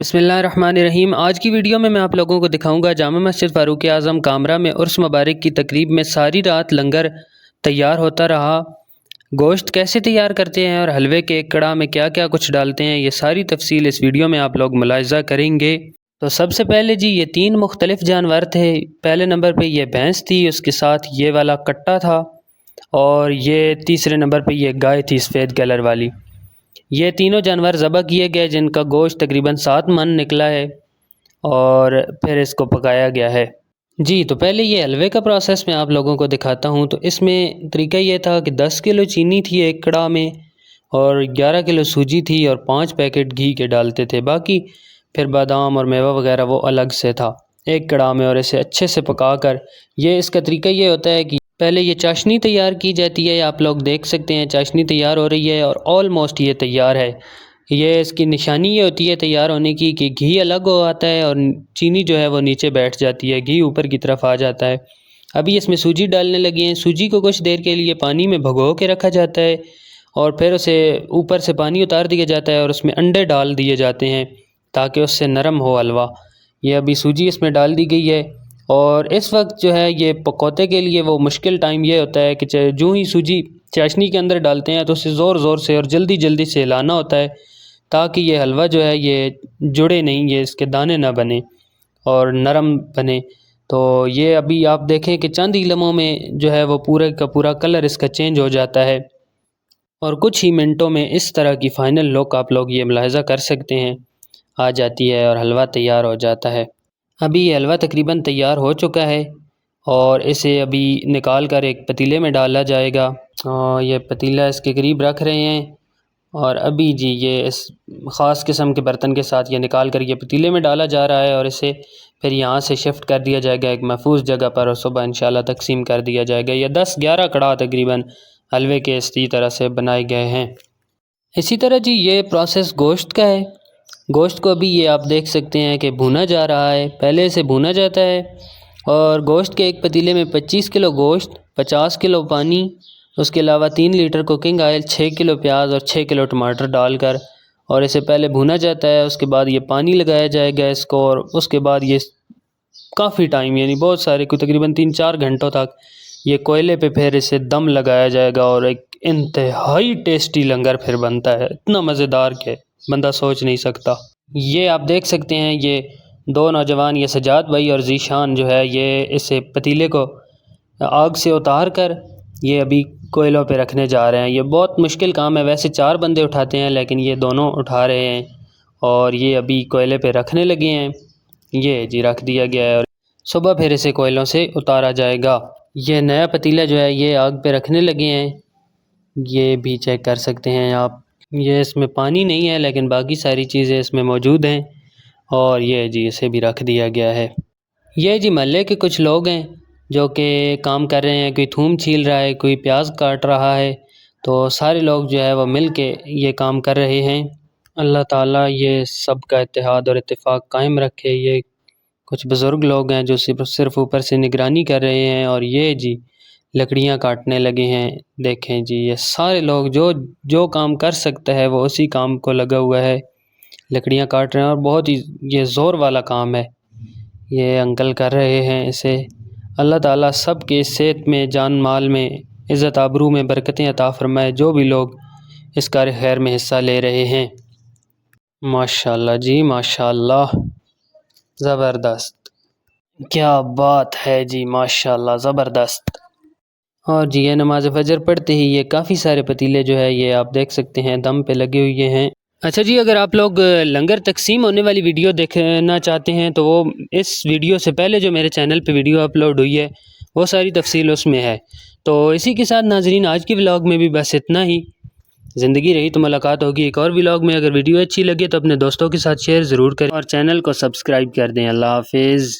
बिस्मिल्लाहिर्रहमानिर्रहीम। आज की वीडियो में मैं आप लोगों को दिखाऊंगा जामा मस्जिद फ़ारूक आज़म कामरा में उर्स मुबारक की तकरीब में सारी रात लंगर तैयार होता रहा। गोश्त कैसे तैयार करते हैं और हलवे के कड़ा में क्या क्या कुछ डालते हैं, ये सारी तफसील इस वीडियो में आप लोग मुलाहिज़ा करेंगे। तो सबसे पहले जी, ये 3 मुख्तलिफ़ जानवर थे। पहले नंबर पर यह भैंस थी, उसके साथ ये वाला कट्टा था, और ये तीसरे नंबर पर यह गाय थी सफ़ेद कलर वाली। ये तीनों जानवर ज़बह किए गए, जिनका गोश्त तकरीबन 7 मन निकला है, और फिर इसको पकाया गया है जी। तो पहले ये हलवे का प्रोसेस मैं आप लोगों को दिखाता हूँ। तो इसमें तरीका ये था कि 10 किलो चीनी थी एक कड़ा में, और 11 किलो सूजी थी, और 5 पैकेट घी के डालते थे। बाकी फिर बादाम और मेवा वगैरह वो अलग से था एक कड़ा में, और इसे अच्छे से पकाकर, ये इसका तरीका ये होता है कि पहले ये चाशनी तैयार की जाती है। आप लोग देख सकते हैं चाशनी तैयार हो रही है, और ऑलमोस्ट ये तैयार है। ये इसकी निशानी ये होती है तैयार होने की कि घी अलग हो आता है और चीनी जो है वो नीचे बैठ जाती है, घी ऊपर की तरफ आ जाता है। अभी इसमें सूजी डालने लगे हैं। सूजी को कुछ देर के लिए पानी में भिगो के रखा जाता है, और फिर उसे ऊपर से पानी उतार दिया जाता है, और उसमें अंडे डाल दिए जाते हैं ताकि उससे नरम हो हलवा। ये अभी सूजी इसमें डाल दी गई है, और इस वक्त जो है ये पकौते के लिए वो मुश्किल टाइम ये होता है कि जो ही सूजी चाशनी के अंदर डालते हैं तो उसे ज़ोर ज़ोर से और जल्दी जल्दी से हिलाना होता है, ताकि ये हलवा जो है ये जुड़े नहीं, ये इसके दाने ना बने और नरम बने। तो ये अभी आप देखें कि चंद ही लम्हों में जो है वो पूरे का पूरा कलर इसका चेंज हो जाता है, और कुछ ही मिनटों में इस तरह की फ़ाइनल लुक आप लोग ये मुलाहिज़ा कर सकते हैं आ जाती है, और हलवा तैयार हो जाता है। अभी ये हलवा तकरीबन तैयार हो चुका है, और इसे अभी निकाल कर एक पतीले में डाला जाएगा। ये पतीला इसके करीब रख रहे हैं, और अभी जी ये इस ख़ास किस्म के बर्तन के साथ ये निकाल कर ये पतीले में डाला जा रहा है, और इसे फिर यहाँ से शिफ्ट कर दिया जाएगा एक महफूज जगह पर, और सुबह इंशाल्लाह तकसीम कर दिया जाएगा। ये 10-11 कड़ा तकरीबन हलवे के इसी तरह से बनाए गए हैं। इसी तरह जी ये प्रोसेस गोश्त का है। गोश्त को अभी ये आप देख सकते हैं कि भुना जा रहा है। पहले से भुना जाता है, और गोश्त के एक पतीले में 25 किलो गोश्त, 50 किलो पानी, उसके अलावा 3 लीटर कुकिंग ऑयल, 6 किलो प्याज और 6 किलो टमाटर डालकर, और इसे पहले भुना जाता है। उसके बाद ये पानी लगाया जाएगा इसको, और उसके बाद ये काफ़ी टाइम यानी बहुत सारे को तकरीबन 3-4 घंटों तक ये कोयले पे फिर इसे दम लगाया जाएगा, और एक इंतहाई टेस्टी लंगर फिर बनता है, इतना मज़ेदार के बंदा सोच नहीं सकता। ये आप देख सकते हैं ये 2 नौजवान, ये सजाद भाई और ज़ीशान जो है, ये इसे पतीले को आग से उतार कर ये अभी कोयलों पे रखने जा रहे हैं। ये बहुत मुश्किल काम है, वैसे 4 बंदे उठाते हैं, लेकिन ये दोनों उठा रहे हैं, और ये अभी कोयले पे रखने लगे हैं। ये जी रख दिया गया है, और सुबह फिर इसे कोयलों से उतारा जाएगा। ये नया पतीला जो है ये आग पे रखने लगे हैं, ये भी चेक कर सकते हैं आप। ये इसमें पानी नहीं है, लेकिन बाकी सारी चीज़ें इसमें मौजूद हैं, और ये जी इसे भी रख दिया गया है। ये जी महल्ले के कुछ लोग हैं जो कि काम कर रहे हैं, कोई थूम छील रहा है, कोई प्याज काट रहा है, तो सारे लोग जो है वो मिल के ये काम कर रहे हैं। अल्लाह ताला ये सब का इत्तेहाद और इत्तेफाक कायम रखे। ये कुछ बुज़ुर्ग लोग हैं जो सिर्फ़ ऊपर से निगरानी कर रहे हैं, और ये जी लकड़ियाँ काटने लगे हैं। देखें जी ये सारे लोग जो जो काम कर सकता है वो उसी काम को लगा हुआ है, लकड़ियाँ काट रहे हैं, और बहुत ही ये ज़ोर वाला काम है ये अंकल कर रहे हैं इसे। अल्लाह ताला सब के सेहत में, जान माल में, इज़्ज़त आबरू में बरकतें अता फ़रमाए, जो भी लोग इस कार खैर में हिस्सा ले रहे हैं। माशाल्लाह जी माशाल्लाह, ज़बरदस्त, क्या बात है जी, माशाल्लाह ज़बरदस्त। और जी ये नमाज़ फ़जर पढ़ते ही ये काफ़ी सारे पतीले जो है ये आप देख सकते हैं दम पे लगे हुए हैं। अच्छा जी, अगर आप लोग लंगर तकसीम होने वाली वीडियो देखना चाहते हैं तो वो इस वीडियो से पहले जो मेरे चैनल पे वीडियो अपलोड हुई है वो सारी तफसील उसमें है। तो इसी के साथ नाजरीन आज की व्लॉग में भी बस इतना ही। ज़िंदगी रही तो मुलाकात होगी एक और व्लॉग में। अगर वीडियो अच्छी लगे तो अपने दोस्तों के साथ शेयर ज़रूर करें, और चैनल को सब्सक्राइब कर दें। अल्लाह हाफिज़।